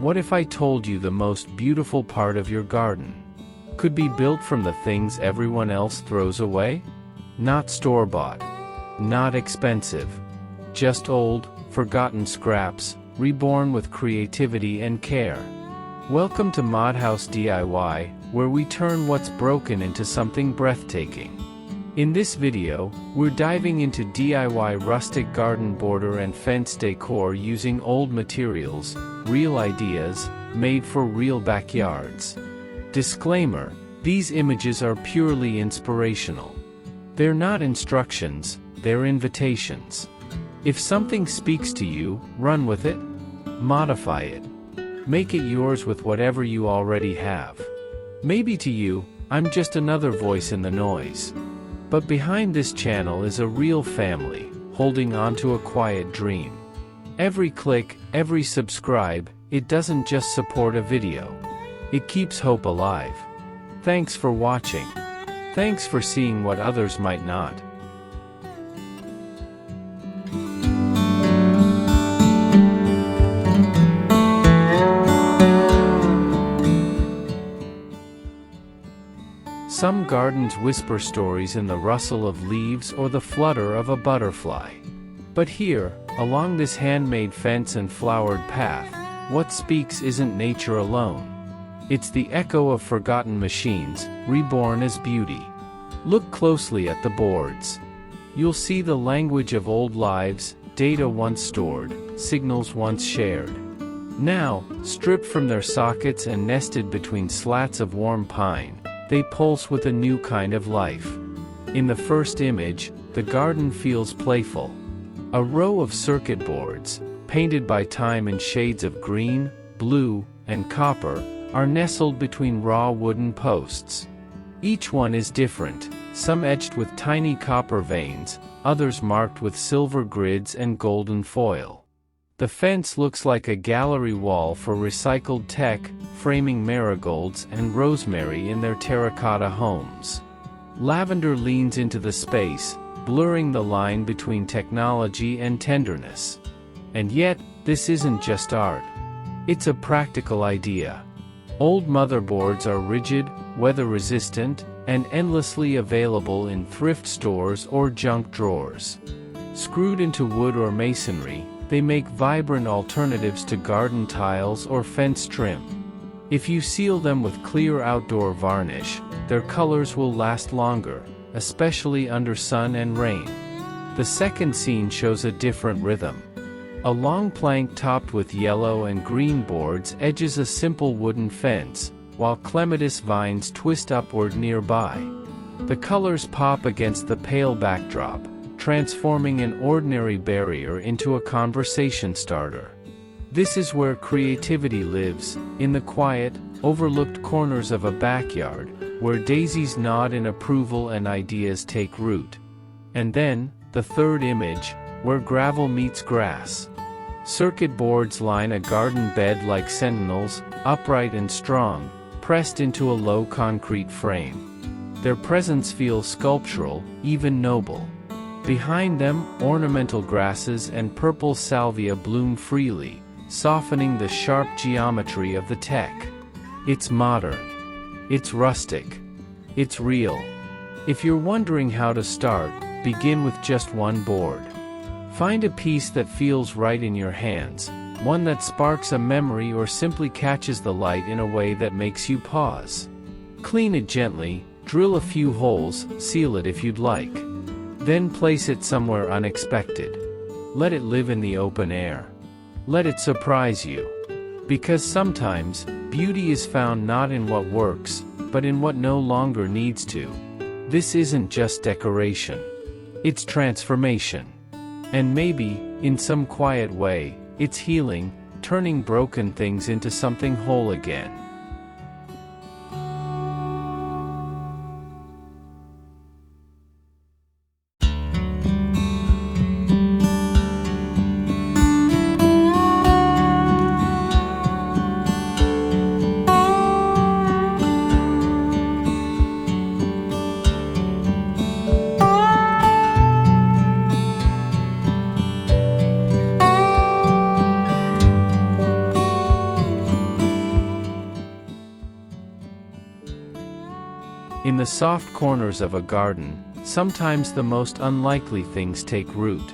What if I told you the most beautiful part of your garden could be built from the things everyone else throws away? Not store-bought, not expensive, just old, forgotten scraps, reborn with creativity and care. Welcome to Modhouse DIY, where we turn what's broken into something breathtaking. In this video, we're diving into DIY rustic garden border and fence decor using old materials, real ideas, made for real backyards. Disclaimer: these images are purely inspirational. They're not instructions, they're invitations. If something speaks to you, run with it, modify it. Make it yours with whatever you already have. Maybe to you, I'm just another voice in the noise. But behind this channel is a real family, holding on to a quiet dream. Every click, every subscribe, it doesn't just support a video. It keeps hope alive. Thanks for watching. Thanks for seeing what others might not. Some gardens whisper stories in the rustle of leaves or the flutter of a butterfly. But here, along this handmade fence and flowered path, what speaks isn't nature alone. It's the echo of forgotten machines, reborn as beauty. Look closely at the boards. You'll see the language of old lives, data once stored, signals once shared. Now, stripped from their sockets and nested between slats of warm pine, they pulse with a new kind of life. In the first image, the garden feels playful. A row of circuit boards, painted by time in shades of green, blue, and copper, are nestled between raw wooden posts. Each one is different, some etched with tiny copper veins, others marked with silver grids and golden foil. The fence looks like a gallery wall for recycled tech, framing marigolds and rosemary in their terracotta homes. Lavender leans into the space, blurring the line between technology and tenderness. And yet, this isn't just art. It's a practical idea. Old motherboards are rigid, weather-resistant, and endlessly available in thrift stores or junk drawers. Screwed into wood or masonry, they make vibrant alternatives to garden tiles or fence trim. If you seal them with clear outdoor varnish, their colors will last longer, especially under sun and rain. The second scene shows a different rhythm. A long plank topped with yellow and green boards edges a simple wooden fence, while clematis vines twist upward nearby. The colors pop against the pale backdrop, transforming an ordinary barrier into a conversation starter. This is where creativity lives, in the quiet, overlooked corners of a backyard, where daisies nod in approval and ideas take root. And then, the third image, where gravel meets grass. Circuit boards line a garden bed like sentinels, upright and strong, pressed into a low concrete frame. Their presence feels sculptural, even noble. Behind them, ornamental grasses and purple salvia bloom freely, softening the sharp geometry of the tech. It's modern. It's rustic. It's real. If you're wondering how to start, begin with just one board. Find a piece that feels right in your hands, one that sparks a memory or simply catches the light in a way that makes you pause. Clean it gently, drill a few holes, seal it if you'd like. Then place it somewhere unexpected. Let it live in the open air. Let it surprise you. Because sometimes, beauty is found not in what works, but in what no longer needs to. This isn't just decoration. It's transformation. And maybe, in some quiet way, it's healing, turning broken things into something whole again. In the soft corners of a garden, sometimes the most unlikely things take root.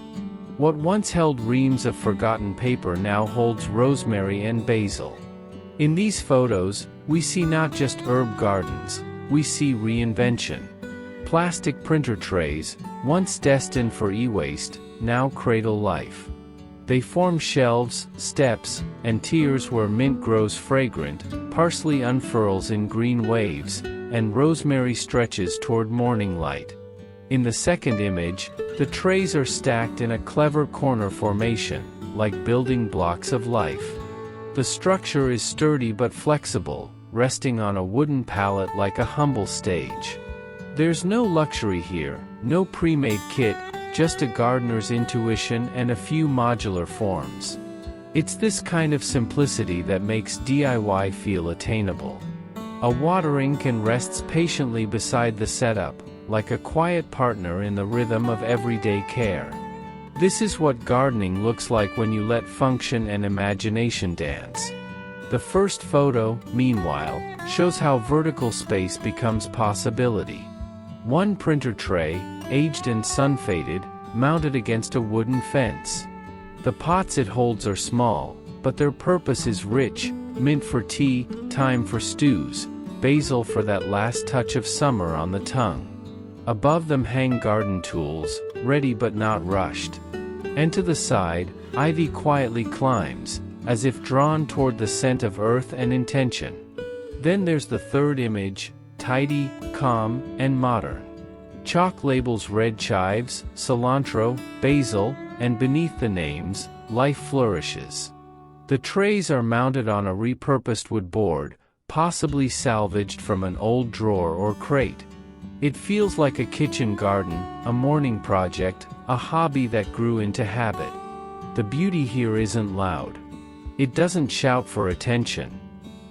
What once held reams of forgotten paper now holds rosemary and basil. In these photos, we see not just herb gardens, we see reinvention. Plastic printer trays, once destined for e-waste, now cradle life. They form shelves, steps, and tiers where mint grows fragrant, parsley unfurls in green waves, and rosemary stretches toward morning light. In the second image, the trays are stacked in a clever corner formation, like building blocks of life. The structure is sturdy but flexible, resting on a wooden pallet like a humble stage. There's no luxury here, no pre-made kit, just a gardener's intuition and a few modular forms. It's this kind of simplicity that makes DIY feel attainable. A watering can rest patiently beside the setup, like a quiet partner in the rhythm of everyday care. This is what gardening looks like when you let function and imagination dance. The first photo, meanwhile, shows how vertical space becomes possibility. One printer tray, aged and sun-faded, mounted against a wooden fence. The pots it holds are small, but their purpose is rich: mint for tea, thyme for stews, basil for that last touch of summer on the tongue. Above them hang garden tools, ready but not rushed. And to the side, ivy quietly climbs, as if drawn toward the scent of earth and intention. Then there's the third image, tidy, calm, and modern. Chalk labels red chives, cilantro, basil, and beneath the names, life flourishes. The trays are mounted on a repurposed wood board, possibly salvaged from an old drawer or crate. It feels like a kitchen garden, a morning project, a hobby that grew into habit. The beauty here isn't loud. It doesn't shout for attention.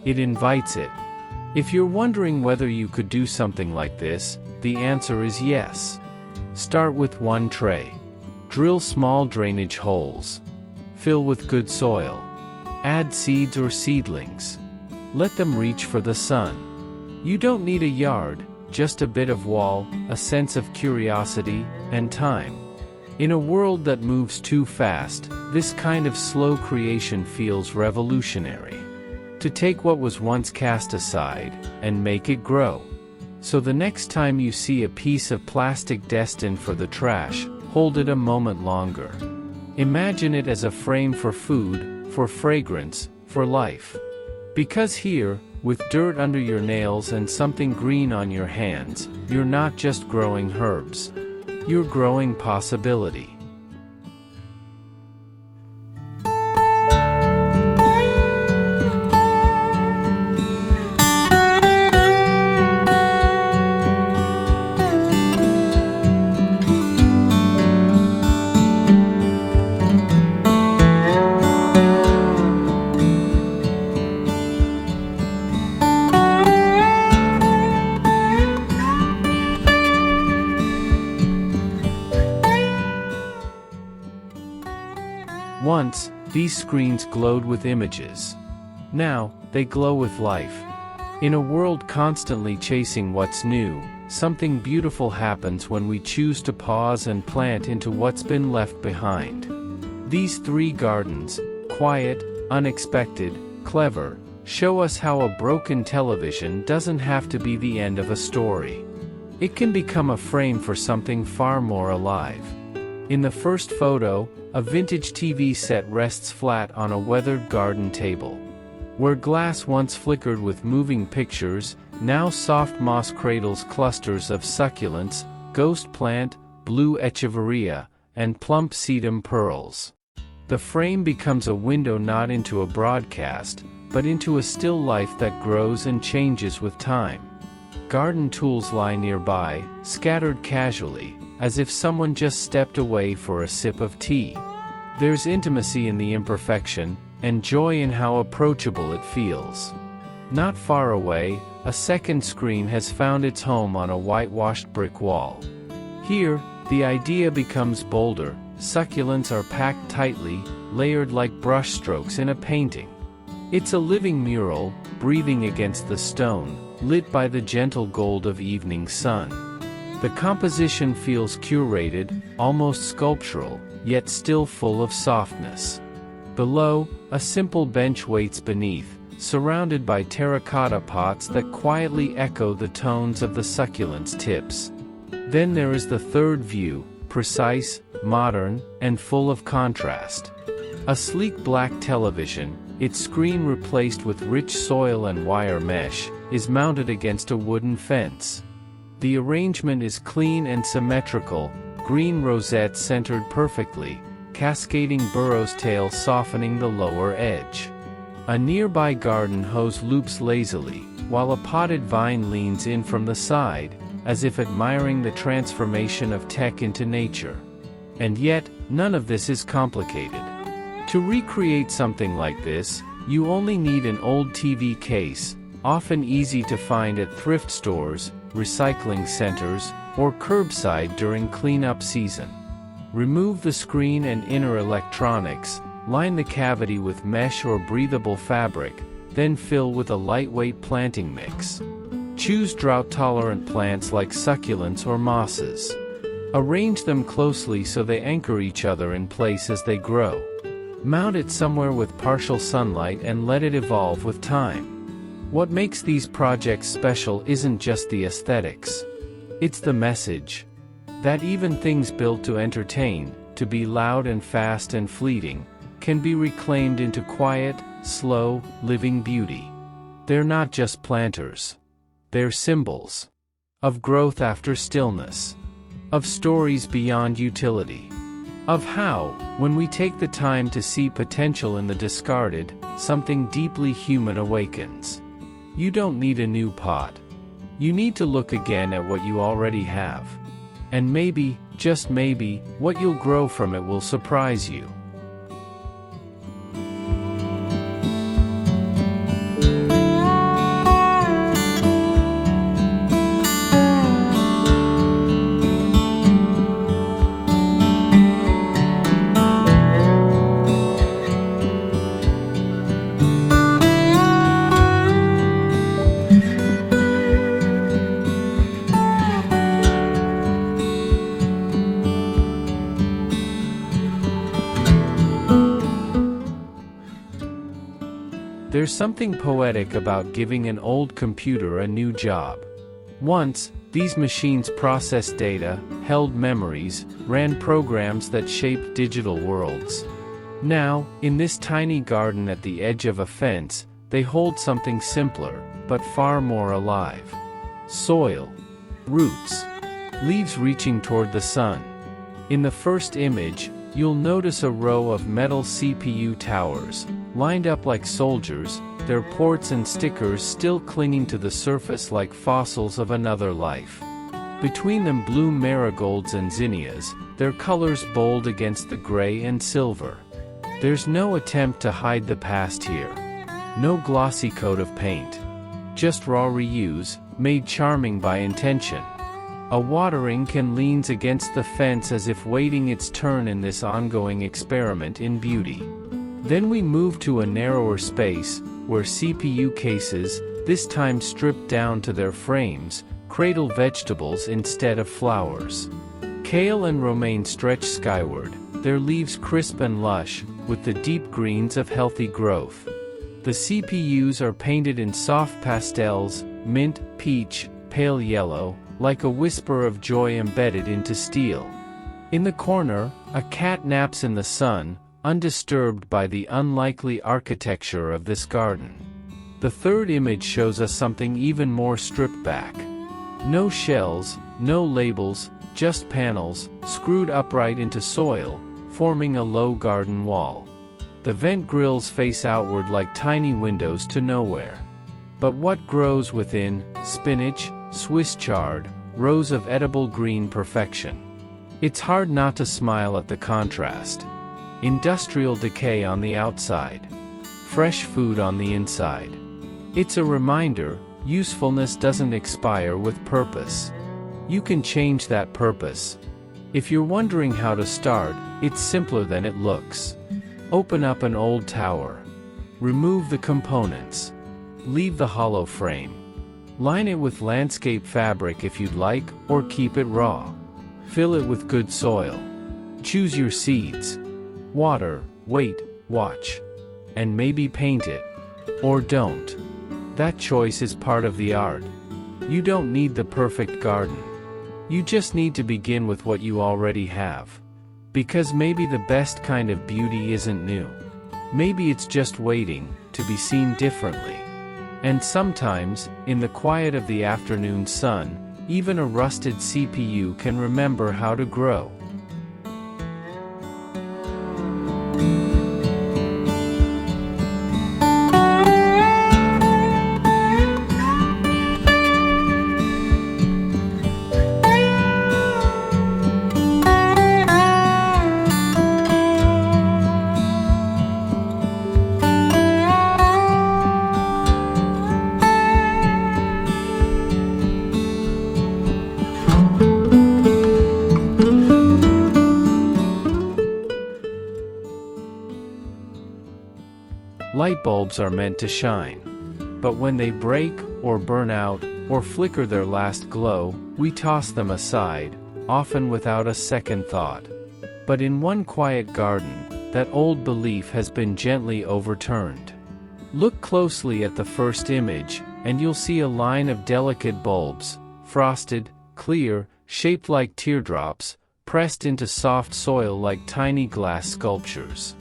It invites it. If you're wondering whether you could do something like this, the answer is yes. Start with one tray. Drill small drainage holes. Fill with good soil. Add seeds or seedlings. Let them reach for the sun. You don't need a yard, just a bit of wall, a sense of curiosity, and time. In a world that moves too fast, this kind of slow creation feels revolutionary. To take what was once cast aside, and make it grow. So the next time you see a piece of plastic destined for the trash, hold it a moment longer. Imagine it as a frame for food, for fragrance, for life. Because here, with dirt under your nails and something green on your hands, you're not just growing herbs. You're growing possibility. Once, these screens glowed with images. Now, they glow with life. In a world constantly chasing what's new, something beautiful happens when we choose to pause and plant into what's been left behind. These three gardens, quiet, unexpected, clever, show us how a broken television doesn't have to be the end of a story. It can become a frame for something far more alive. In the first photo, a vintage TV set rests flat on a weathered garden table. Where glass once flickered with moving pictures, now soft moss cradles clusters of succulents, ghost plant, blue echeveria, and plump sedum pearls. The frame becomes a window not into a broadcast, but into a still life that grows and changes with time. Garden tools lie nearby, scattered casually, as if someone just stepped away for a sip of tea. There's intimacy in the imperfection, and joy in how approachable it feels. Not far away, a second screen has found its home on a whitewashed brick wall. Here, the idea becomes bolder. Succulents are packed tightly, layered like brushstrokes in a painting. It's a living mural, breathing against the stone, lit by the gentle gold of evening sun. The composition feels curated, almost sculptural, yet still full of softness. Below, a simple bench waits beneath, surrounded by terracotta pots that quietly echo the tones of the succulent's tips. Then there is the third view, precise, modern, and full of contrast. A sleek black television, its screen replaced with rich soil and wire mesh, is mounted against a wooden fence. The arrangement is clean and symmetrical, green rosettes centered perfectly, cascading burrow's tail softening the lower edge. A nearby garden hose loops lazily, while a potted vine leans in from the side, as if admiring the transformation of tech into nature. And yet, none of this is complicated. To recreate something like this, you only need an old TV case, often easy to find at thrift stores, recycling centers, or curbside during cleanup season. Remove the screen and inner electronics, line the cavity with mesh or breathable fabric, then fill with a lightweight planting mix. Choose drought-tolerant plants like succulents or mosses. Arrange them closely so they anchor each other in place as they grow. Mount it somewhere with partial sunlight and let it evolve with time. What makes these projects special isn't just the aesthetics. It's the message. That even things built to entertain, to be loud and fast and fleeting, can be reclaimed into quiet, slow, living beauty. They're not just planters. They're symbols of growth after stillness, of stories beyond utility, of how, when we take the time to see potential in the discarded, something deeply human awakens. You don't need a new pot. You need to look again at what you already have. And maybe, just maybe, what you'll grow from it will surprise you. There's something poetic about giving an old computer a new job. Once, these machines processed data, held memories, ran programs that shaped digital worlds. Now, in this tiny garden at the edge of a fence, they hold something simpler, but far more alive. Soil. Roots. Leaves reaching toward the sun. In the first image, you'll notice a row of metal CPU towers, lined up like soldiers, their ports and stickers still clinging to the surface like fossils of another life. Between them bloom marigolds and zinnias, their colors bold against the gray and silver. There's no attempt to hide the past here. No glossy coat of paint. Just raw reuse, made charming by intention. A watering can leans against the fence as if waiting its turn in this ongoing experiment in beauty. Then we move to a narrower space, where CPU cases, this time stripped down to their frames, cradle vegetables instead of flowers. Kale and romaine stretch skyward, their leaves crisp and lush, with the deep greens of healthy growth. The CPUs are painted in soft pastels, mint, peach, pale yellow, like a whisper of joy embedded into steel. In the corner, a cat naps in the sun, undisturbed by the unlikely architecture of this garden. The third image shows us something even more stripped back. No shells, no labels, just panels, screwed upright into soil, forming a low garden wall. The vent grills face outward like tiny windows to nowhere. But what grows within? Spinach, Swiss chard, rows of edible green perfection. It's hard not to smile at the contrast. Industrial decay on the outside. Fresh food on the inside. It's a reminder, usefulness doesn't expire with purpose. You can change that purpose. If you're wondering how to start, it's simpler than it looks. Open up an old tower. Remove the components. Leave the hollow frame. Line it with landscape fabric if you'd like, or keep it raw. Fill it with good soil. Choose your seeds. Water, wait, watch. And maybe paint it. Or don't. That choice is part of the art. You don't need the perfect garden. You just need to begin with what you already have. Because maybe the best kind of beauty isn't new. Maybe it's just waiting to be seen differently. And sometimes, in the quiet of the afternoon sun, even a rusted CPU can remember how to grow. Light bulbs are meant to shine. But when they break, or burn out, or flicker their last glow, we toss them aside, often without a second thought. But in one quiet garden, that old belief has been gently overturned. Look closely at the first image, and you'll see a line of delicate bulbs, frosted, clear, shaped like teardrops, pressed into soft soil like tiny glass sculptures.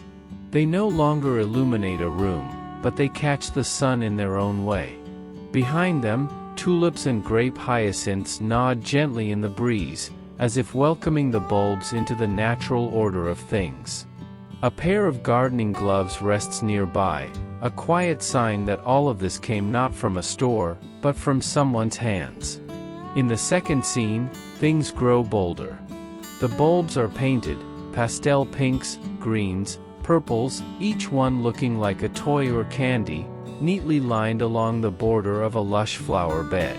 They no longer illuminate a room, but they catch the sun in their own way. Behind them, tulips and grape hyacinths nod gently in the breeze, as if welcoming the bulbs into the natural order of things. A pair of gardening gloves rests nearby, a quiet sign that all of this came not from a store, but from someone's hands. In the second scene, things grow bolder. The bulbs are painted, pastel pinks, greens, purples, each one looking like a toy or candy, neatly lined along the border of a lush flower bed.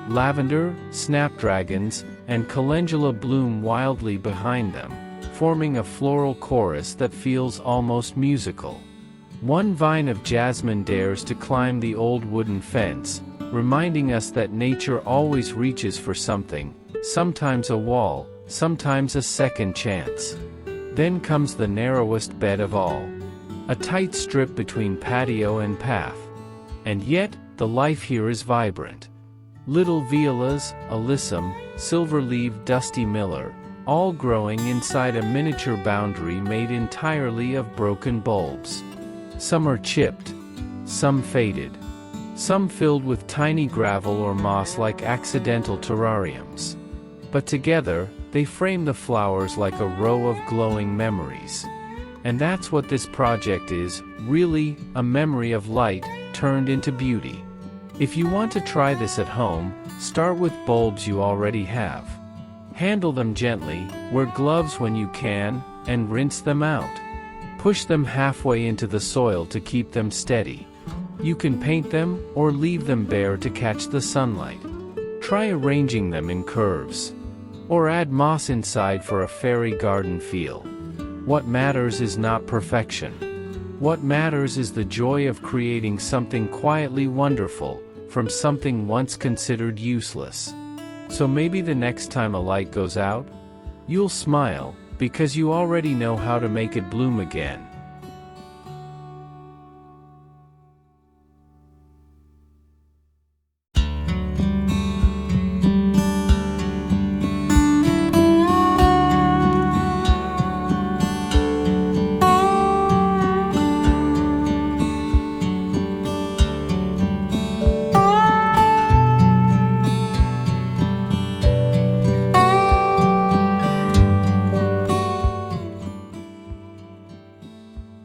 Lavender, snapdragons, and calendula bloom wildly behind them, forming a floral chorus that feels almost musical. One vine of jasmine dares to climb the old wooden fence, reminding us that nature always reaches for something, sometimes a wall, sometimes a second chance. Then comes the narrowest bed of all. A tight strip between patio and path. And yet, the life here is vibrant. Little violas, alyssum, silver-leaved dusty miller, all growing inside a miniature boundary made entirely of broken bulbs. Some are chipped, some faded, some filled with tiny gravel or moss like accidental terrariums. But together, they frame the flowers like a row of glowing memories. And that's what this project is, really, a memory of light, turned into beauty. If you want to try this at home, start with bulbs you already have. Handle them gently, wear gloves when you can, and rinse them out. Push them halfway into the soil to keep them steady. You can paint them, or leave them bare to catch the sunlight. Try arranging them in curves. Or add moss inside for a fairy garden feel. What matters is not perfection. What matters is the joy of creating something quietly wonderful, from something once considered useless. So maybe the next time a light goes out, you'll smile, because you already know how to make it bloom again.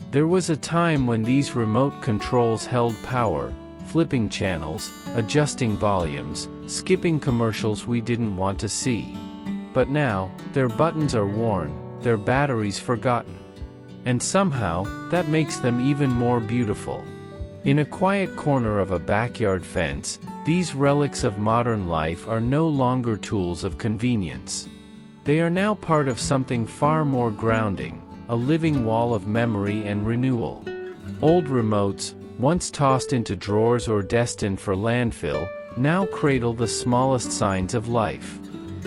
There was a time when these remote controls held power, flipping channels, adjusting volumes, skipping commercials we didn't want to see. But now, their buttons are worn, their batteries forgotten. And somehow, that makes them even more beautiful. In a quiet corner of a backyard fence, these relics of modern life are no longer tools of convenience. They are now part of something far more grounding, a living wall of memory and renewal. Old remotes, once tossed into drawers or destined for landfill, now cradle the smallest signs of life.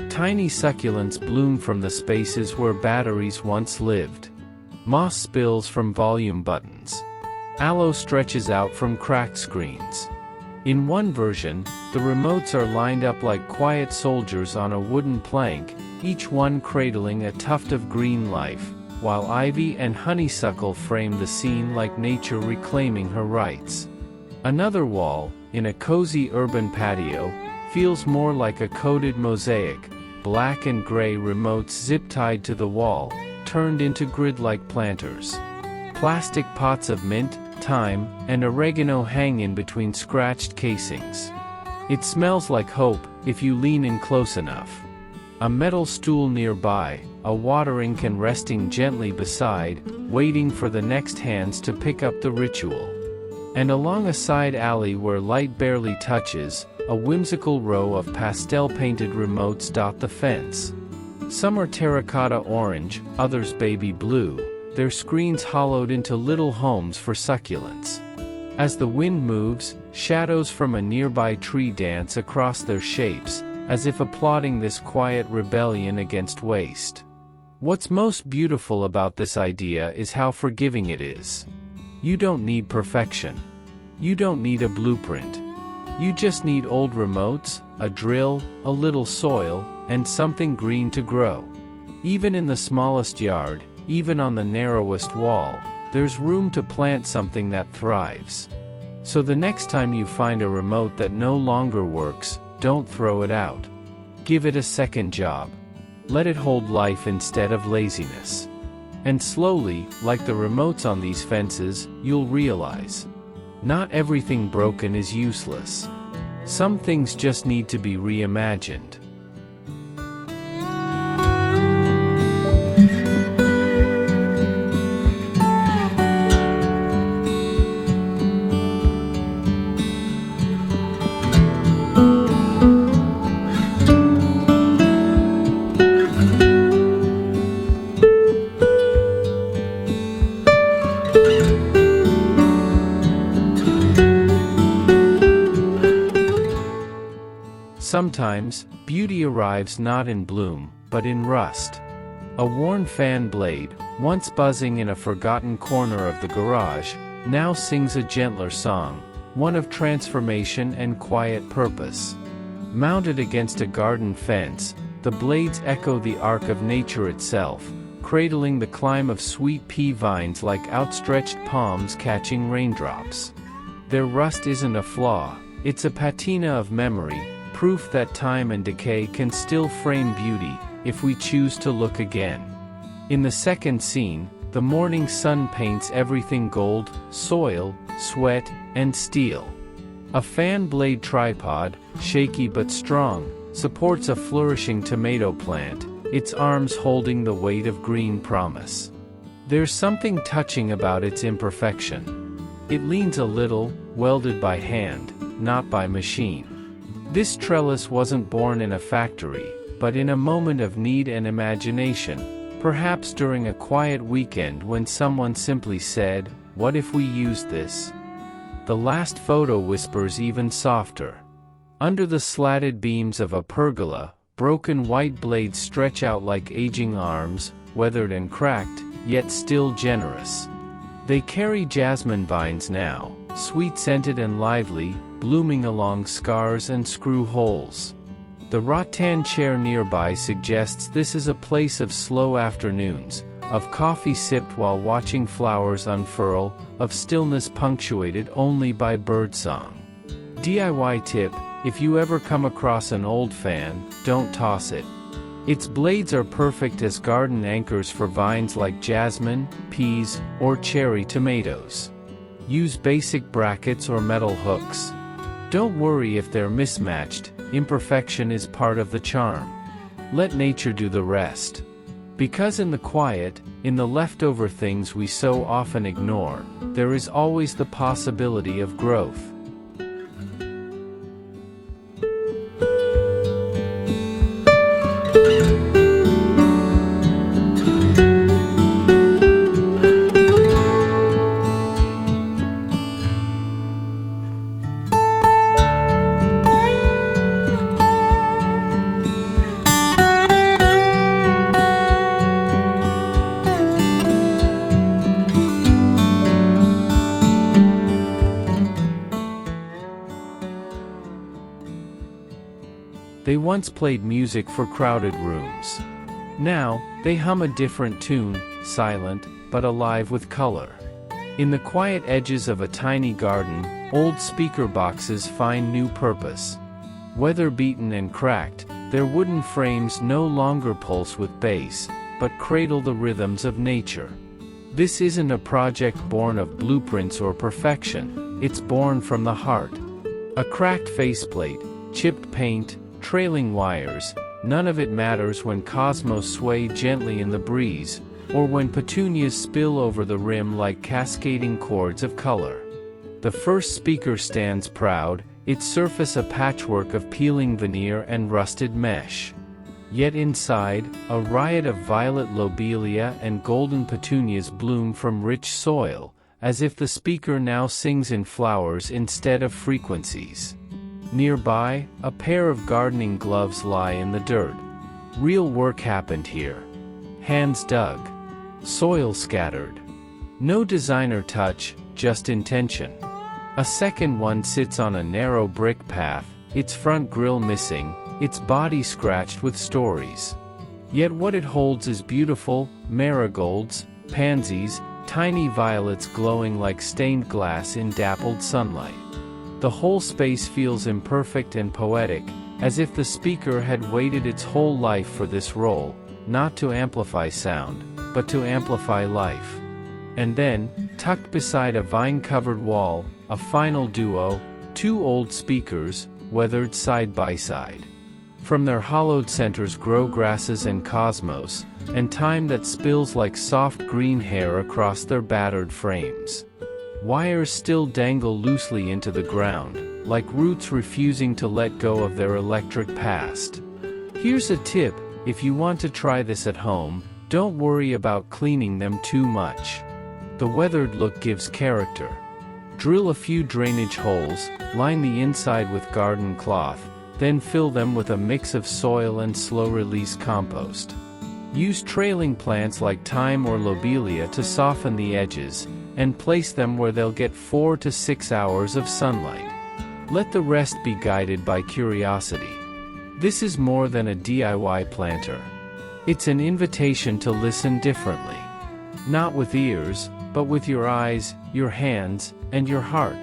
Tiny succulents bloom from the spaces where batteries once lived. Moss spills from volume buttons. Aloe stretches out from cracked screens. In one version, the remotes are lined up like quiet soldiers on a wooden plank, each one cradling a tuft of green life, while ivy and honeysuckle frame the scene like nature reclaiming her rights. Another wall, in a cozy urban patio, feels more like a coded mosaic, black and gray remotes zip-tied to the wall, turned into grid-like planters. Plastic pots of mint, thyme, and oregano hang in between scratched casings. It smells like hope, if you lean in close enough. A metal stool nearby, a watering can resting gently beside, waiting for the next hands to pick up the ritual. And along a side alley where light barely touches, a whimsical row of pastel-painted remotes dot the fence. Some are terracotta orange, others baby blue, their screens hollowed into little homes for succulents. As the wind moves, shadows from a nearby tree dance across their shapes, as if applauding this quiet rebellion against waste. What's most beautiful about this idea is how forgiving it is. You don't need perfection. You don't need a blueprint. You just need old remotes, a drill, a little soil, and something green to grow. Even in the smallest yard, even on the narrowest wall, there's room to plant something that thrives. So the next time you find a remote that no longer works, don't throw it out. Give it a second job. Let it hold life instead of laziness. And slowly, like the remotes on these fences, you'll realize, not everything broken is useless. Some things just need to be reimagined. Sometimes, beauty arrives not in bloom, but in rust. A worn fan blade, once buzzing in a forgotten corner of the garage, now sings a gentler song, one of transformation and quiet purpose. Mounted against a garden fence, the blades echo the arc of nature itself, cradling the climb of sweet pea vines like outstretched palms catching raindrops. Their rust isn't a flaw, it's a patina of memory, proof that time and decay can still frame beauty, if we choose to look again. In the second scene, the morning sun paints everything gold, soil, sweat, and steel. A fan blade tripod, shaky but strong, supports a flourishing tomato plant, its arms holding the weight of green promise. There's something touching about its imperfection. It leans a little, welded by hand, not by machine. This trellis wasn't born in a factory, but in a moment of need and imagination, perhaps during a quiet weekend when someone simply said, "What if we used this?" The last photo whispers even softer. Under the slatted beams of a pergola, broken white blades stretch out like aging arms, weathered and cracked, yet still generous. They carry jasmine vines now, sweet-scented and lively, blooming along scars and screw holes. The rattan chair nearby suggests this is a place of slow afternoons, of coffee sipped while watching flowers unfurl, of stillness punctuated only by birdsong. DIY tip: if you ever come across an old fan, don't toss it. Its blades are perfect as garden anchors for vines like jasmine, peas, or cherry tomatoes. Use basic brackets or metal hooks. Don't worry if they're mismatched, imperfection is part of the charm. Let nature do the rest. Because in the quiet, in the leftover things we so often ignore, there is always the possibility of growth. They once played music for crowded rooms. Now, they hum a different tune, silent, but alive with color. In the quiet edges of a tiny garden, old speaker boxes find new purpose. Weather-beaten and cracked, their wooden frames no longer pulse with bass, but cradle the rhythms of nature. This isn't a project born of blueprints or perfection, it's born from the heart. A cracked faceplate, chipped paint, trailing wires, none of it matters when cosmos sway gently in the breeze, or when petunias spill over the rim like cascading chords of color. The first speaker stands proud, its surface a patchwork of peeling veneer and rusted mesh. Yet inside, a riot of violet lobelia and golden petunias bloom from rich soil, as if the speaker now sings in flowers instead of frequencies. Nearby, a pair of gardening gloves lie in the dirt. Real work happened here. Hands dug. Soil scattered. No designer touch, just intention. A second one sits on a narrow brick path, its front grille missing, its body scratched with stories. Yet what it holds is beautiful: marigolds, pansies, tiny violets glowing like stained glass in dappled sunlight. The whole space feels imperfect and poetic, as if the speaker had waited its whole life for this role, not to amplify sound, but to amplify life. And then, tucked beside a vine-covered wall, a final duo, two old speakers, weathered side by side. From their hollowed centers grow grasses and cosmos, and time that spills like soft green hair across their battered frames. Wires still dangle loosely into the ground, like roots refusing to let go of their electric past. Here's a tip: if you want to try this at home, don't worry about cleaning them too much. The weathered look gives character. Drill a few drainage holes, line the inside with garden cloth, then fill them with a mix of soil and slow-release compost. Use trailing plants like thyme or lobelia to soften the edges, and place them where they'll get 4 to 6 hours of sunlight. Let the rest be guided by curiosity. This is more than a DIY planter. It's an invitation to listen differently. Not with ears, but with your eyes, your hands, and your heart.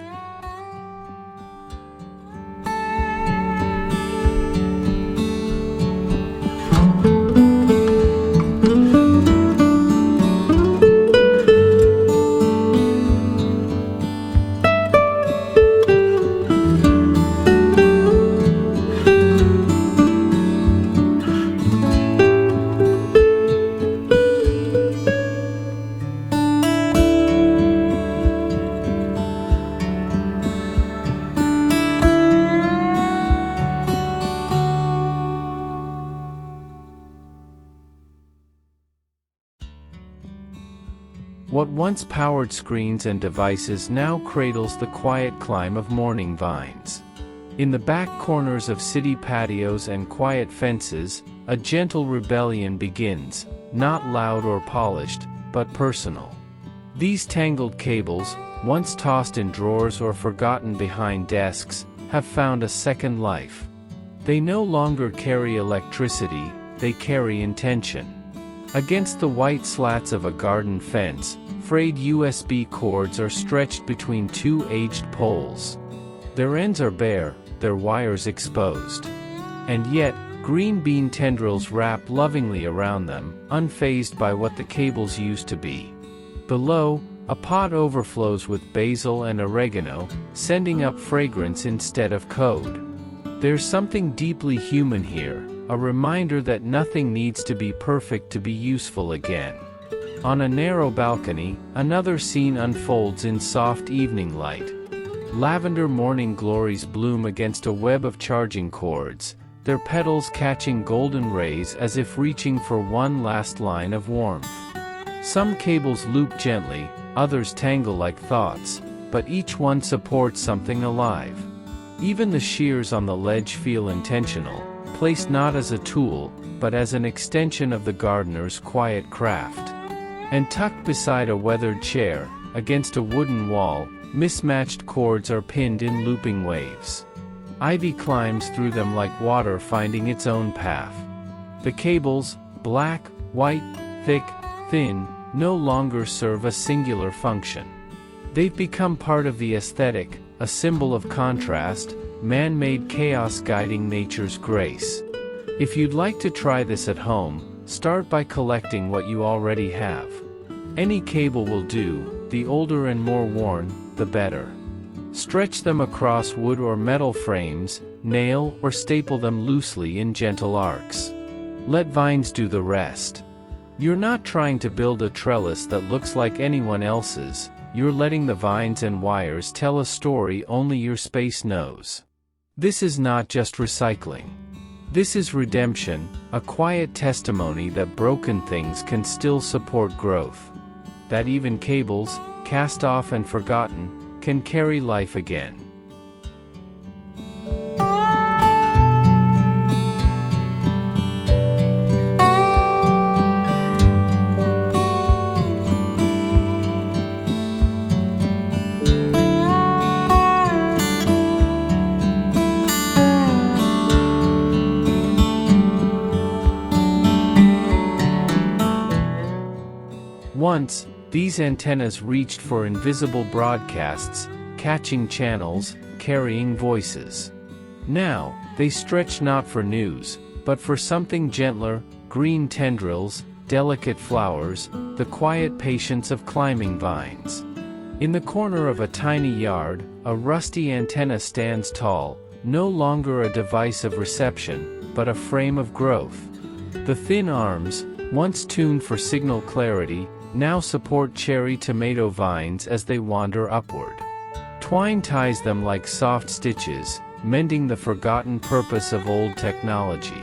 What once powered screens and devices now cradles the quiet climb of morning vines. In the back corners of city patios and quiet fences, a gentle rebellion begins, not loud or polished, but personal. These tangled cables, once tossed in drawers or forgotten behind desks, have found a second life. They no longer carry electricity, they carry intention. Against the white slats of a garden fence, frayed USB cords are stretched between two aged poles. Their ends are bare, their wires exposed. And yet, green bean tendrils wrap lovingly around them, unfazed by what the cables used to be. Below, a pot overflows with basil and oregano, sending up fragrance instead of code. There's something deeply human here, a reminder that nothing needs to be perfect to be useful again. On a narrow balcony, another scene unfolds in soft evening light. Lavender morning glories bloom against a web of charging cords, their petals catching golden rays as if reaching for one last line of warmth. Some cables loop gently, others tangle like thoughts, but each one supports something alive. Even the shears on the ledge feel intentional, placed not as a tool, but as an extension of the gardener's quiet craft. And tucked beside a weathered chair, against a wooden wall, mismatched cords are pinned in looping waves. Ivy climbs through them like water finding its own path. The cables, black, white, thick, thin, no longer serve a singular function. They've become part of the aesthetic, a symbol of contrast, man-made chaos guiding nature's grace. If you'd like to try this at home, start by collecting what you already have. Any cable will do, the older and more worn, the better. Stretch them across wood or metal frames, nail or staple them loosely in gentle arcs. Let vines do the rest. You're not trying to build a trellis that looks like anyone else's, you're letting the vines and wires tell a story only your space knows. This is not just recycling. This is redemption, a quiet testimony that broken things can still support growth. That even cables, cast off and forgotten, can carry life again. Once, these antennas reached for invisible broadcasts, catching channels, carrying voices. Now, they stretch not for news, but for something gentler, green tendrils, delicate flowers, the quiet patience of climbing vines. In the corner of a tiny yard, a rusty antenna stands tall, no longer a device of reception, but a frame of growth. The thin arms, once tuned for signal clarity, now support cherry tomato vines as they wander upward. Twine ties them like soft stitches, mending the forgotten purpose of old technology.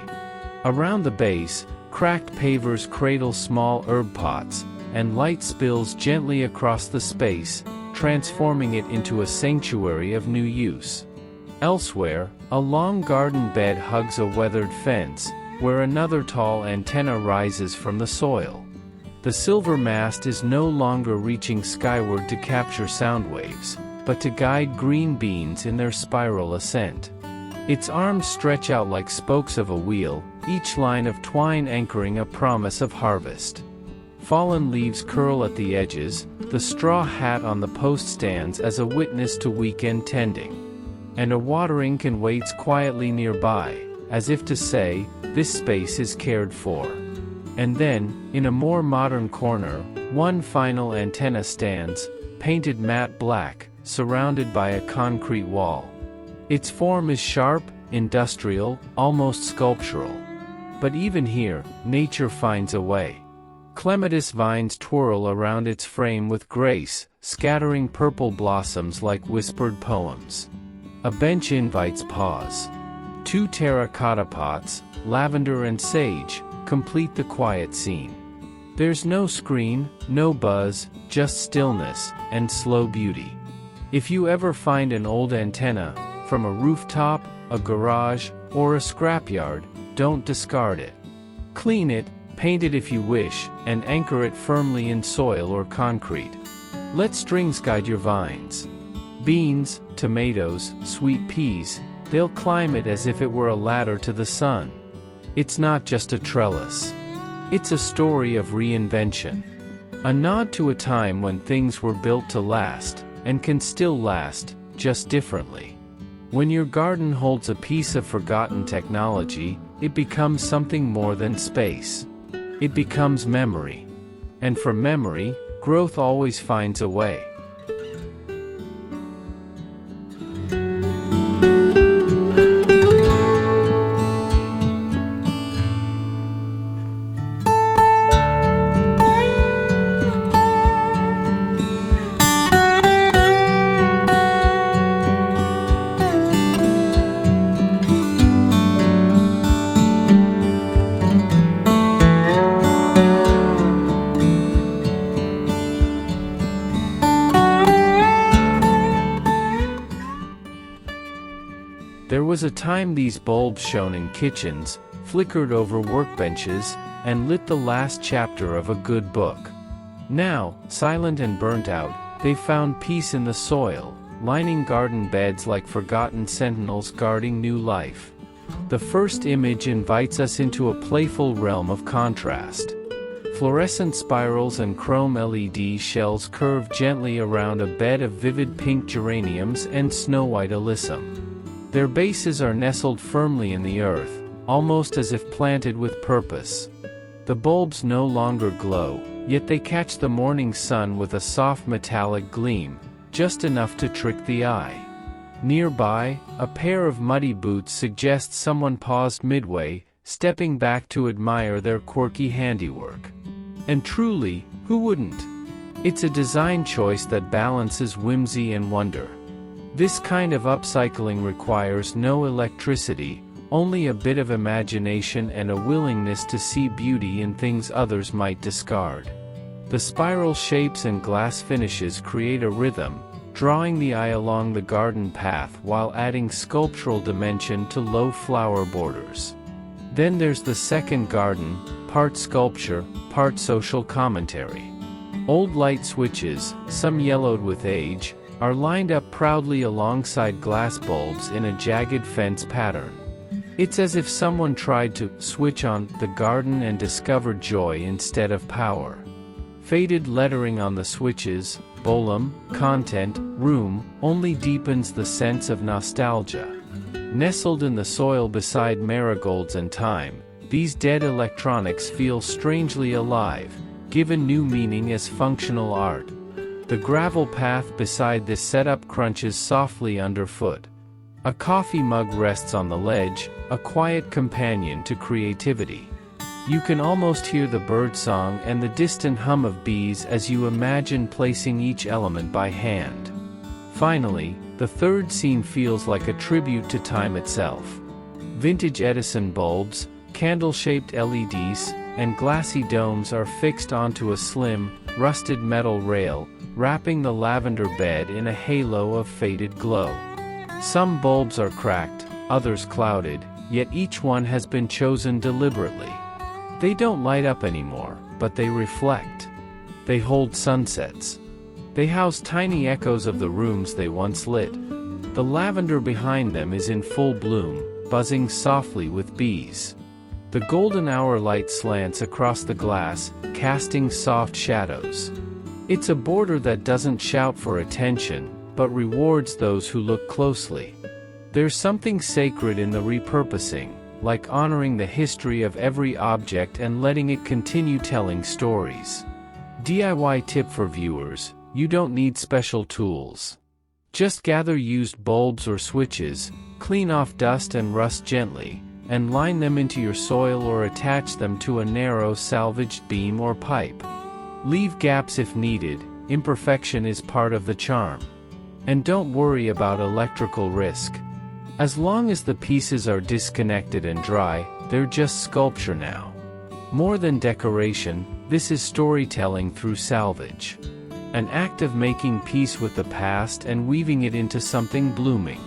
Around the base, cracked pavers cradle small herb pots, and light spills gently across the space, transforming it into a sanctuary of new use. Elsewhere, a long garden bed hugs a weathered fence, where another tall antenna rises from the soil. The silver mast is no longer reaching skyward to capture sound waves, but to guide green beans in their spiral ascent. Its arms stretch out like spokes of a wheel, each line of twine anchoring a promise of harvest. Fallen leaves curl at the edges, the straw hat on the post stands as a witness to weekend tending. And a watering can waits quietly nearby, as if to say, this space is cared for. And then, in a more modern corner, one final antenna stands, painted matte black, surrounded by a concrete wall. Its form is sharp, industrial, almost sculptural. But even here, nature finds a way. Clematis vines twirl around its frame with grace, scattering purple blossoms like whispered poems. A bench invites pause. Two terracotta pots, lavender and sage, complete the quiet scene. There's no screen, no buzz, just stillness, and slow beauty. If you ever find an old antenna, from a rooftop, a garage, or a scrapyard, don't discard it. Clean it, paint it if you wish, and anchor it firmly in soil or concrete. Let strings guide your vines. Beans, tomatoes, sweet peas, they'll climb it as if it were a ladder to the sun. It's not just a trellis. It's a story of reinvention. A nod to a time when things were built to last, and can still last, just differently. When your garden holds a piece of forgotten technology, it becomes something more than space. It becomes memory. And from memory, growth always finds a way. There was a time these bulbs shone in kitchens, flickered over workbenches, and lit the last chapter of a good book. Now, silent and burnt out, they found peace in the soil, lining garden beds like forgotten sentinels guarding new life. The first image invites us into a playful realm of contrast. Fluorescent spirals and chrome LED shells curve gently around a bed of vivid pink geraniums and snow-white alyssum. Their bases are nestled firmly in the earth, almost as if planted with purpose. The bulbs no longer glow, yet they catch the morning sun with a soft metallic gleam, just enough to trick the eye. Nearby, a pair of muddy boots suggests someone paused midway, stepping back to admire their quirky handiwork. And truly, who wouldn't? It's a design choice that balances whimsy and wonder. This kind of upcycling requires no electricity, only a bit of imagination and a willingness to see beauty in things others might discard. The spiral shapes and glass finishes create a rhythm, drawing the eye along the garden path while adding sculptural dimension to low flower borders. Then there's the second garden, part sculpture, part social commentary. Old light switches, some yellowed with age, are lined up proudly alongside glass bulbs in a jagged fence pattern. It's as if someone tried to switch on the garden and discovered joy instead of power. Faded lettering on the switches, Bolum, content, room, only deepens the sense of nostalgia. Nestled in the soil beside marigolds and thyme, these dead electronics feel strangely alive, given new meaning as functional art. The gravel path beside this setup crunches softly underfoot. A coffee mug rests on the ledge, a quiet companion to creativity. You can almost hear the birdsong and the distant hum of bees as you imagine placing each element by hand. Finally, the third scene feels like a tribute to time itself. Vintage Edison bulbs, candle-shaped LEDs, and glassy domes are fixed onto a slim, rusted metal rail, wrapping the lavender bed in a halo of faded glow. Some bulbs are cracked, others clouded, yet each one has been chosen deliberately. They don't light up anymore, but they reflect. They hold sunsets. They house tiny echoes of the rooms they once lit. The lavender behind them is in full bloom, buzzing softly with bees. The golden hour light slants across the glass, casting soft shadows. It's a border that doesn't shout for attention, but rewards those who look closely. There's something sacred in the repurposing, like honoring the history of every object and letting it continue telling stories. DIY tip for viewers: you don't need special tools. Just gather used bulbs or switches, clean off dust and rust gently, and line them into your soil or attach them to a narrow salvaged beam or pipe. Leave gaps if needed, imperfection is part of the charm. And don't worry about electrical risk. As long as the pieces are disconnected and dry, they're just sculpture now. More than decoration, this is storytelling through salvage. An act of making peace with the past and weaving it into something blooming.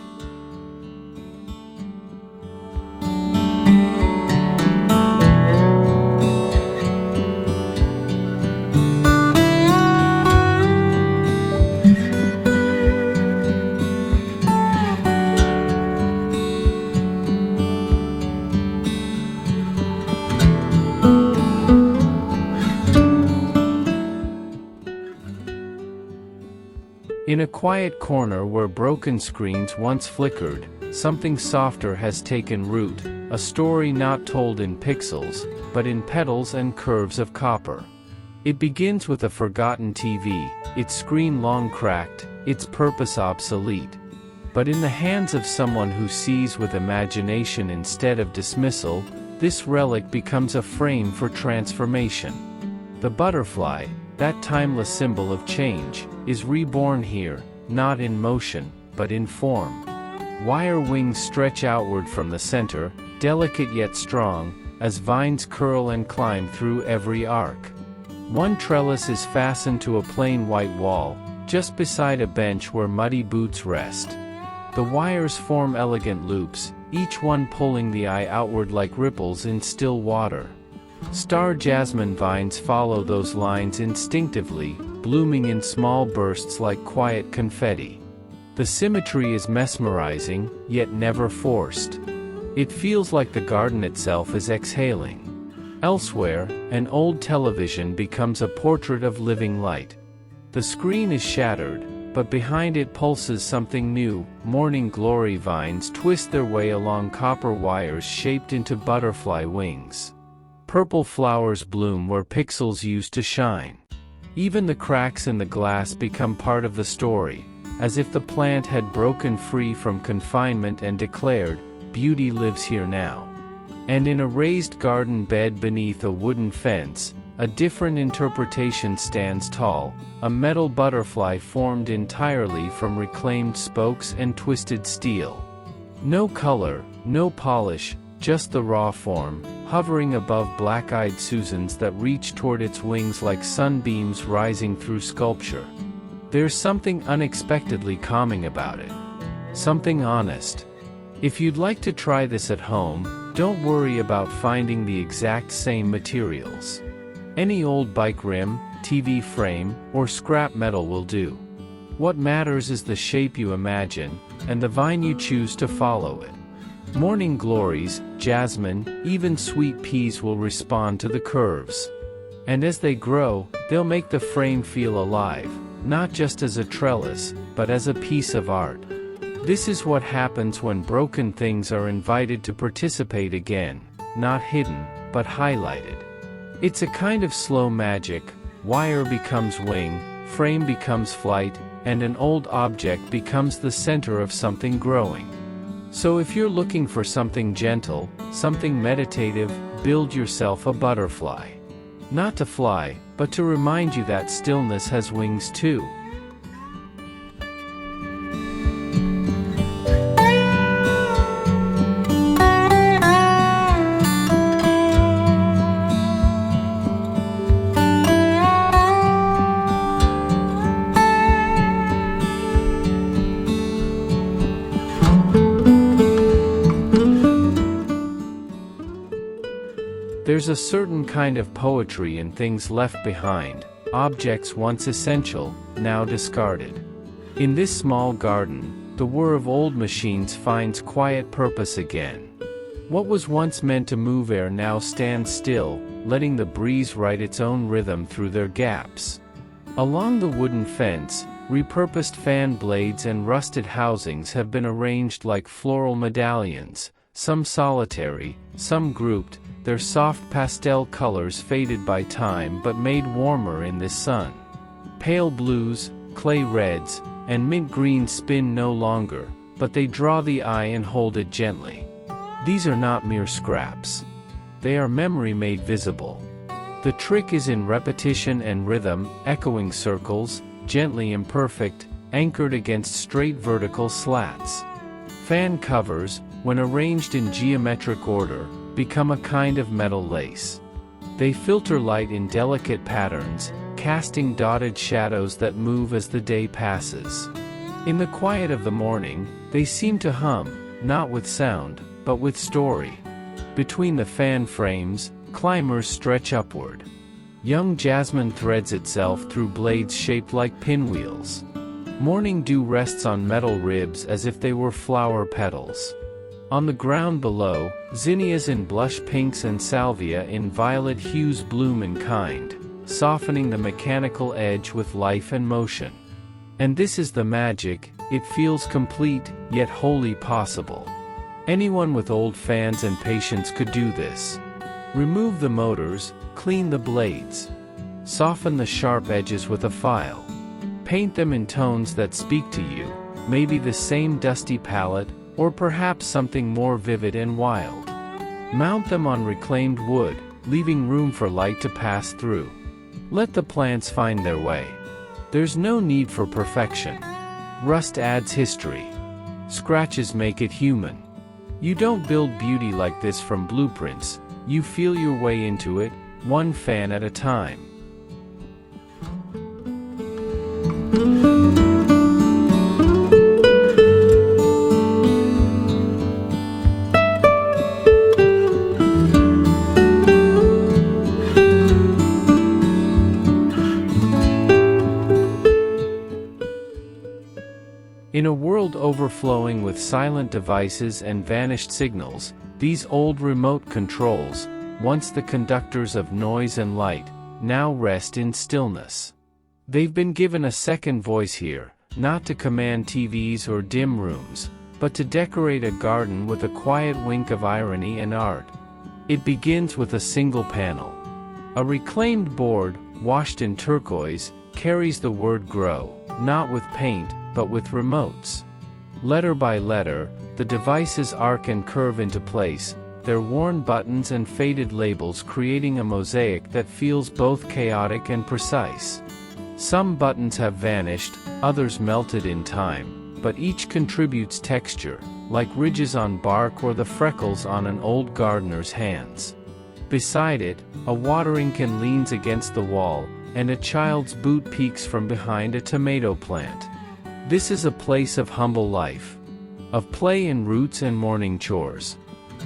In a quiet corner where broken screens once flickered, something softer has taken root, a story not told in pixels, but in petals and curves of copper. It begins with a forgotten TV, its screen long cracked, its purpose obsolete. But in the hands of someone who sees with imagination instead of dismissal, this relic becomes a frame for transformation. The butterfly, that timeless symbol of change, is reborn here, not in motion, but in form. Wire wings stretch outward from the center, delicate yet strong, as vines curl and climb through every arc. One trellis is fastened to a plain white wall, just beside a bench where muddy boots rest. The wires form elegant loops, each one pulling the eye outward like ripples in still water. Star jasmine vines follow those lines instinctively, blooming in small bursts like quiet confetti. The symmetry is mesmerizing, yet never forced. It feels like the garden itself is exhaling. Elsewhere, an old television becomes a portrait of living light. The screen is shattered, but behind it pulses something new. Morning glory vines twist their way along copper wires shaped into butterfly wings. Purple flowers bloom where pixels used to shine. Even the cracks in the glass become part of the story, as if the plant had broken free from confinement and declared, "Beauty lives here now." And in a raised garden bed beneath a wooden fence, a different interpretation stands tall, a metal butterfly formed entirely from reclaimed spokes and twisted steel. No color, no polish, just the raw form, hovering above black-eyed Susans that reach toward its wings like sunbeams rising through sculpture. There's something unexpectedly calming about it. Something honest. If you'd like to try this at home, don't worry about finding the exact same materials. Any old bike rim, TV frame, or scrap metal will do. What matters is the shape you imagine, and the vine you choose to follow it. Morning glories, jasmine, even sweet peas will respond to the curves. And as they grow, they'll make the frame feel alive, not just as a trellis, but as a piece of art. This is what happens when broken things are invited to participate again, not hidden, but highlighted. It's a kind of slow magic. Wire becomes wing, frame becomes flight, and an old object becomes the center of something growing. So if you're looking for something gentle, something meditative, build yourself a butterfly. Not to fly, but to remind you that stillness has wings too. There's a certain kind of poetry in things left behind, objects once essential, now discarded. In this small garden, the whir of old machines finds quiet purpose again. What was once meant to move air now stands still, letting the breeze write its own rhythm through their gaps. Along the wooden fence, repurposed fan blades and rusted housings have been arranged like floral medallions, some solitary, some grouped, their soft pastel colors faded by time but made warmer in this sun. Pale blues, clay reds, and mint greens spin no longer, but they draw the eye and hold it gently. These are not mere scraps. They are memory made visible. The trick is in repetition and rhythm, echoing circles, gently imperfect, anchored against straight vertical slats. Fan covers, when arranged in geometric order, become a kind of metal lace. They filter light in delicate patterns, casting dotted shadows that move as the day passes. In the quiet of the morning, they seem to hum, not with sound, but with story. Between the fan frames, climbers stretch upward. Young jasmine threads itself through blades shaped like pinwheels. Morning dew rests on metal ribs as if they were flower petals. On the ground below, zinnias in blush pinks and salvia in violet hues bloom in kind, softening the mechanical edge with life and motion. And this is the magic, it feels complete, yet wholly possible. Anyone with old fans and patience could do this. Remove the motors, clean the blades. Soften the sharp edges with a file. Paint them in tones that speak to you, maybe the same dusty palette, or perhaps something more vivid and wild. Mount them on reclaimed wood, leaving room for light to pass through. Let the plants find their way. There's no need for perfection. Rust adds history. Scratches make it human. You don't build beauty like this from blueprints, you feel your way into it, one fan at a time. In a world overflowing with silent devices and vanished signals, these old remote controls, once the conductors of noise and light, now rest in stillness. They've been given a second voice here, not to command TVs or dim rooms, but to decorate a garden with a quiet wink of irony and art. It begins with a single panel. A reclaimed board, washed in turquoise, carries the word grow, not with paint, but with remotes. Letter by letter, the devices arc and curve into place, their worn buttons and faded labels creating a mosaic that feels both chaotic and precise. Some buttons have vanished, others melted in time, but each contributes texture, like ridges on bark or the freckles on an old gardener's hands. Beside it, a watering can leans against the wall, and a child's boot peeks from behind a tomato plant. This is a place of humble life, of play in roots and morning chores.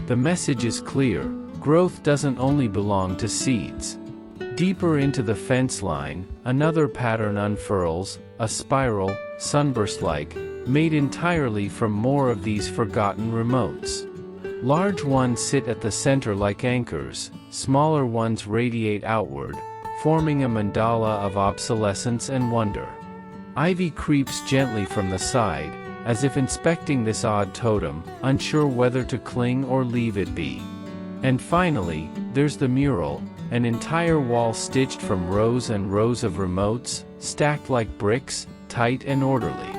The message is clear: growth doesn't only belong to seeds. Deeper into the fence line, another pattern unfurls, a spiral, sunburst-like, made entirely from more of these forgotten remotes. Large ones sit at the center like anchors, smaller ones radiate outward, forming a mandala of obsolescence and wonder. Ivy creeps gently from the side, as if inspecting this odd totem, unsure whether to cling or leave it be. And finally, there's the mural, an entire wall stitched from rows and rows of remotes, stacked like bricks, tight and orderly.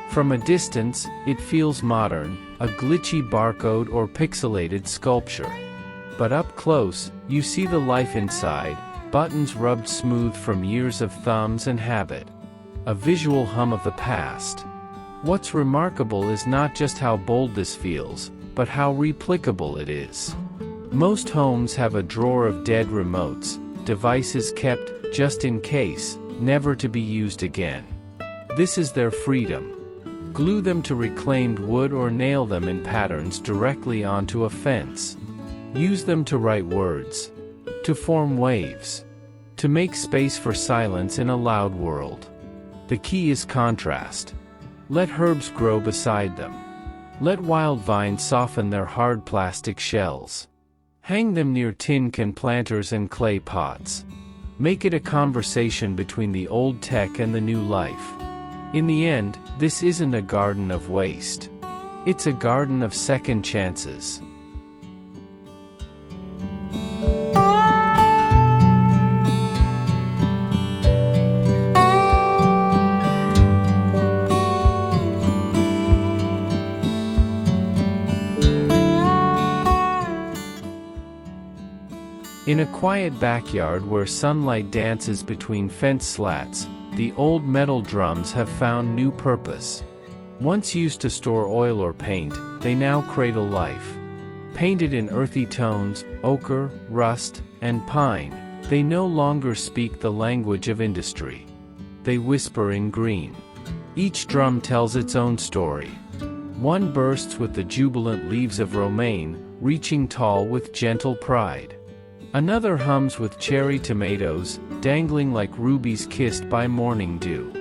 From a distance, it feels modern, a glitchy barcode or pixelated sculpture. But up close, you see the life inside, buttons rubbed smooth from years of thumbs and habit. A visual hum of the past. What's remarkable is not just how bold this feels, but how replicable it is. Most homes have a drawer of dead remotes, devices kept, just in case, never to be used again. This is their freedom. Glue them to reclaimed wood or nail them in patterns directly onto a fence. Use them to write words. To form waves. To make space for silence in a loud world. The key is contrast. Let herbs grow beside them. Let wild vines soften their hard plastic shells. Hang them near tin can planters and clay pots. Make it a conversation between the old tech and the new life. In the end, this isn't a garden of waste. It's a garden of second chances. In a quiet backyard where sunlight dances between fence slats, the old metal drums have found new purpose. Once used to store oil or paint, they now cradle life. Painted in earthy tones, ochre, rust, and pine, they no longer speak the language of industry. They whisper in green. Each drum tells its own story. One bursts with the jubilant leaves of romaine, reaching tall with gentle pride. Another hums with cherry tomatoes, dangling like rubies kissed by morning dew.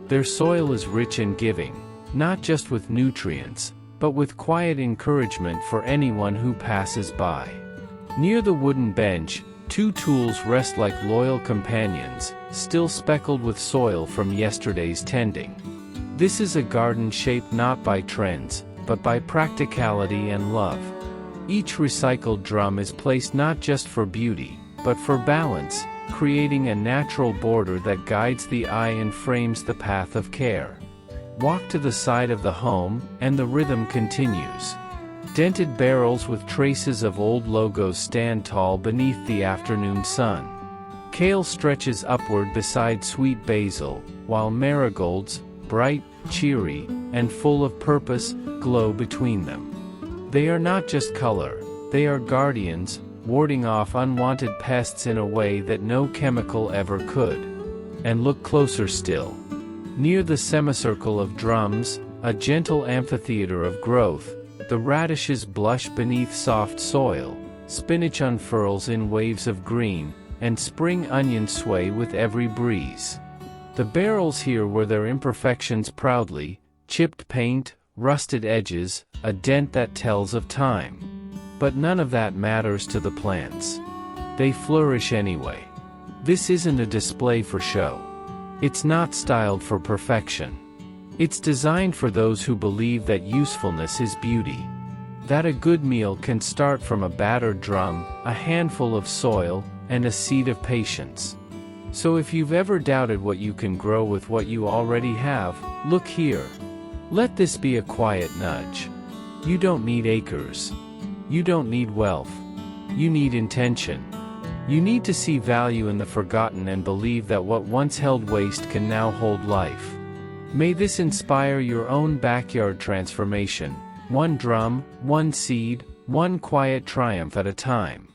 Their soil is rich and giving, not just with nutrients, but with quiet encouragement for anyone who passes by. Near the wooden bench, two tools rest like loyal companions, still speckled with soil from yesterday's tending. This is a garden shaped not by trends, but by practicality and love. Each recycled drum is placed not just for beauty, but for balance, creating a natural border that guides the eye and frames the path of care. Walk to the side of the home, and the rhythm continues. Dented barrels with traces of old logos stand tall beneath the afternoon sun. Kale stretches upward beside sweet basil, while marigolds, bright, cheery, and full of purpose, glow between them. They are not just color, they are guardians, warding off unwanted pests in a way that no chemical ever could. And look closer still. Near the semicircle of drums, a gentle amphitheater of growth, the radishes blush beneath soft soil, spinach unfurls in waves of green, and spring onions sway with every breeze. The barrels here wear their imperfections proudly, chipped paint, rusted edges, a dent that tells of time. But none of that matters to the plants. They flourish anyway. This isn't a display for show. It's not styled for perfection. It's designed for those who believe that usefulness is beauty. That a good meal can start from a battered drum, a handful of soil, and a seed of patience. So if you've ever doubted what you can grow with what you already have, look here. Let this be a quiet nudge. You don't need acres. You don't need wealth. You need intention. You need to see value in the forgotten and believe that what once held waste can now hold life. May this inspire your own backyard transformation, one drum, one seed, one quiet triumph at a time.